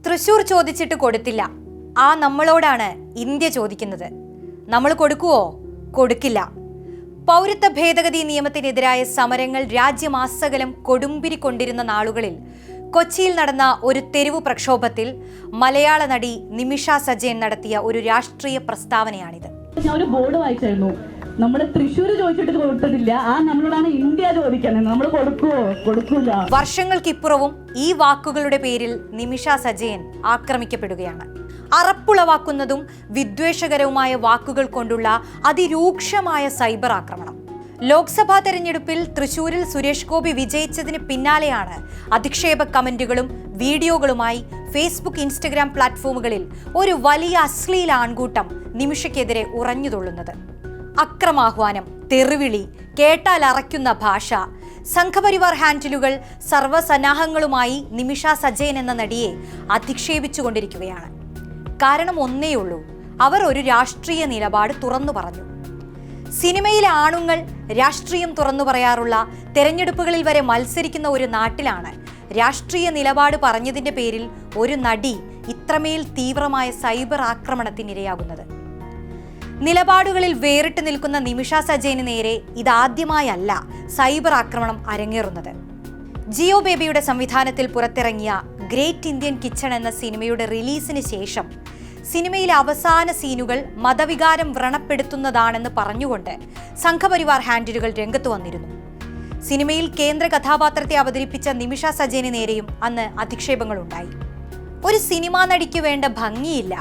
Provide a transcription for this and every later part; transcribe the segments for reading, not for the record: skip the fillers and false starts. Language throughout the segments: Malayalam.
തൃശൂർ ചോദിച്ചിട്ട് കൊടുത്തില്ല. ആ നമ്മളോടാണ് ഇന്ത്യ ചോദിക്കുന്നത്. നമ്മൾ കൊടുക്കുവോ? കൊടുക്കില്ല. പൗരത്വ ഭേദഗതി നിയമത്തിനെതിരായ സമരങ്ങൾ രാജ്യമാസകലം കൊടുമ്പിരി കൊണ്ടിരുന്ന നാളുകളിൽ കൊച്ചിയിൽ നടന്ന ഒരു തെരുവു പ്രക്ഷോഭത്തിൽ മലയാള നടി നിമിഷ സജയൻ നടത്തിയ ഒരു രാഷ്ട്രീയ പ്രസ്താവനയാണിത്. ഞാൻ ഒരു ബോർഡ് വായിച്ചായിരുന്നു, നമ്മൾ തൃശ്ശൂർ ചോദിച്ചിട്ട് കൊടുത്തിട്ടില്ല, ആ നമ്മളോടാണ് ഇന്ത്യ ചോദിക്കുന്നത്, നമ്മൾ കൊടുക്കുവോ? കൊടുക്കൂല. വർഷങ്ങൾക്കിപ്പുറവും ഈ വാക്കുകളുടെ പേരിൽ നിമിഷ സജയൻ ആക്രമിക്കപ്പെടുകയാണ്. അറപ്പുളവാക്കുന്നതും വിദ്വേഷകരവുമായ വാക്കുകൾ കൊണ്ടുള്ള അതിരൂക്ഷമായ സൈബർ ആക്രമണം. ലോക്സഭാ തെരഞ്ഞെടുപ്പിൽ തൃശൂരിൽ സുരേഷ് ഗോപി വിജയിച്ചതിന് പിന്നാലെയാണ് അധിക്ഷേപ കമന്റുകളും വീഡിയോകളുമായി ഫേസ്ബുക്ക്, ഇൻസ്റ്റഗ്രാം പ്ലാറ്റ്ഫോമുകളിൽ ഒരു വലിയ അശ്ലീല ആൺകൂട്ടം നിമിഷയ്ക്കെതിരെ ഉറഞ്ഞുതുള്ളുന്നത്. അക്രമാഹ്വാനം, തെറിവിളി, കേട്ടാൽ അറയ്ക്കുന്ന ഭാഷ, സംഘപരിവാർ ഹാൻഡിലുകൾ സർവ്വസന്നാഹങ്ങളുമായി നിമിഷ സജയൻ എന്ന നടിയെ അധിക്ഷേപിച്ചുകൊണ്ടിരിക്കുകയാണ്. കാരണം ഒന്നേയുള്ളൂ, അവർ ഒരു രാഷ്ട്രീയ നിലപാട് തുറന്നു പറഞ്ഞു. സിനിമയിലെ ആണുങ്ങൾ രാഷ്ട്രീയം തുറന്നു പറയാറുള്ള, തെരഞ്ഞെടുപ്പുകളിൽ വരെ മത്സരിക്കുന്ന ഒരു നാട്ടിലാണ് രാഷ്ട്രീയ നിലപാട് പറഞ്ഞതിന്റെ പേരിൽ ഒരു നടി ഇത്രമേൽ തീവ്രമായ സൈബർ ആക്രമണത്തിനിരയാകുന്നത്. നിലപാടുകളിൽ വേറിട്ട് നിൽക്കുന്ന നിമിഷ സജയന് നേരെ ഇതാദ്യമായല്ല സൈബർ ആക്രമണം അരങ്ങേറുന്നത്. ജിയോ ബേബിയുടെ സംവിധാനത്തിൽ പുറത്തിറങ്ങിയ ഗ്രേറ്റ് ഇന്ത്യൻ കിച്ചൺ എന്ന സിനിമയുടെ റിലീസിന് ശേഷം സിനിമയിലെ അവസാന സീനുകൾ മതവികാരം വ്രണപ്പെടുത്തുന്നതാണെന്ന് പറഞ്ഞുകൊണ്ട് സംഘപരിവാർ ഹാൻഡിലുകൾ രംഗത്ത് വന്നിരുന്നു. സിനിമയിൽ കേന്ദ്ര കഥാപാത്രത്തെ അവതരിപ്പിച്ച നിമിഷ സജയന് നേരെയും അന്ന് അധിക്ഷേപങ്ങളുണ്ടായി. ഒരു സിനിമാ നടിക്ക് വേണ്ട ഭംഗിയില്ല,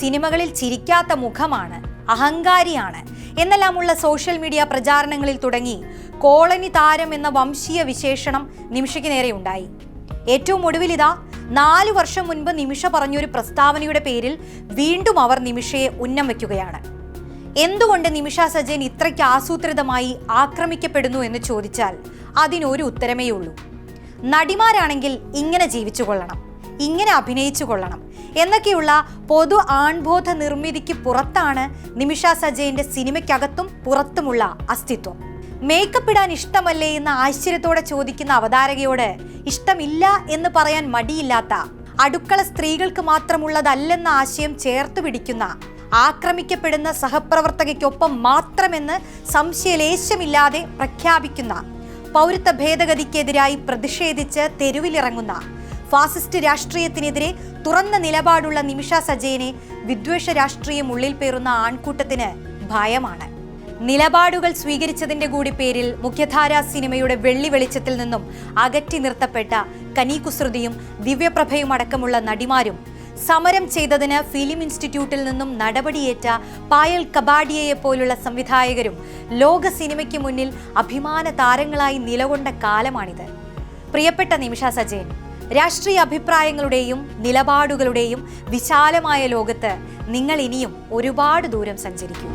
സിനിമകളിൽ ചിരിക്കാത്ത മുഖമാണ്, അഹങ്കാരിയാണ് എന്നെല്ലാമുള്ള സോഷ്യൽ മീഡിയ പ്രചാരണങ്ങളിൽ തുടങ്ങി കോളനി താരം എന്ന വംശീയ വിശേഷണം നിമിഷയ്ക്ക് നേരെ ഉണ്ടായി. ഏറ്റവും ഒടുവിലിതാ 4 വർഷം മുൻപ് നിമിഷ പറഞ്ഞൊരു പ്രസ്താവനയുടെ പേരിൽ വീണ്ടും അവർ നിമിഷയെ ഉന്നം വയ്ക്കുകയാണ്. എന്തുകൊണ്ട് നിമിഷ സജയൻ ഇത്രയ്ക്ക് ആസൂത്രിതമായി ആക്രമിക്കപ്പെടുന്നു എന്ന് ചോദിച്ചാൽ അതിനൊരു ഉത്തരമേ ഉള്ളൂ. നടിമാരാണെങ്കിൽ ഇങ്ങനെ ജീവിച്ചു കൊള്ളണം, ഇങ്ങനെ അഭിനയിച്ചു കൊള്ളണം എന്നൊക്കെയുള്ള പൊതു ആൺബോധ നിർമ്മിതിക്ക് പുറത്താണ് നിമിഷ സജയന്റെ സിനിമയ്ക്കകത്തും പുറത്തുമുള്ള അസ്തിത്വം. മേക്കപ്പ് ഇടാൻ ഇഷ്ടമല്ലേ എന്ന് ആശ്ചര്യത്തോടെ ചോദിക്കുന്ന അവതാരകയോട് ഇഷ്ടമില്ല എന്ന് പറയാൻ മടിയില്ലാത്ത, അടുക്കള സ്ത്രീകൾക്ക് മാത്രമുള്ളതല്ലെന്ന ആശയം ചേർത്ത് പിടിക്കുന്ന, ആക്രമിക്കപ്പെടുന്ന സഹപ്രവർത്തകയ്ക്കൊപ്പം മാത്രമെന്ന് സംശയലേശമില്ലാതെ പ്രഖ്യാപിക്കുന്ന, പൗരത്വ ഭേദഗതിക്കെതിരായി പ്രതിഷേധിച്ച് തെരുവിലിറങ്ങുന്ന, ഫാസിസ്റ്റ് രാഷ്ട്രീയത്തിനെതിരെ തുറന്ന നിലപാടുള്ള നിമിഷ സജയനെ വിദ്വേഷ രാഷ്ട്രീയം ഉള്ളിൽ പേറുന്ന ആൺകൂട്ടത്തിന് ഭയമാണ്. നിലപാടുകൾ സ്വീകരിച്ചതിന്റെ കൂടി പേരിൽ മുഖ്യധാരാ സിനിമയുടെ വെള്ളി വെളിച്ചത്തിൽ നിന്നും അകറ്റി നിർത്തപ്പെട്ട കനി കുസൃതിയും ദിവ്യപ്രഭയും അടക്കമുള്ള നടിമാരും, സമരം ചെയ്തതിന് ഫിലിം ഇൻസ്റ്റിറ്റ്യൂട്ടിൽ നിന്നും നടപടിയേറ്റ പായൽ കബാഡിയയെ പോലുള്ള സംവിധായകരും ലോക സിനിമയ്ക്ക് മുന്നിൽ അഭിമാന താരങ്ങളായി നിലകൊണ്ട കാലമാണിത്. പ്രിയപ്പെട്ട നിമിഷ സജയൻ, രാഷ്ട്രീയ അഭിപ്രായങ്ങളുടെയും നിലപാടുകളുടെയും വിശാലമായ ലോകത്ത് നിങ്ങൾ ഇനിയും ഒരുപാട് ദൂരം സഞ്ചരിക്കും.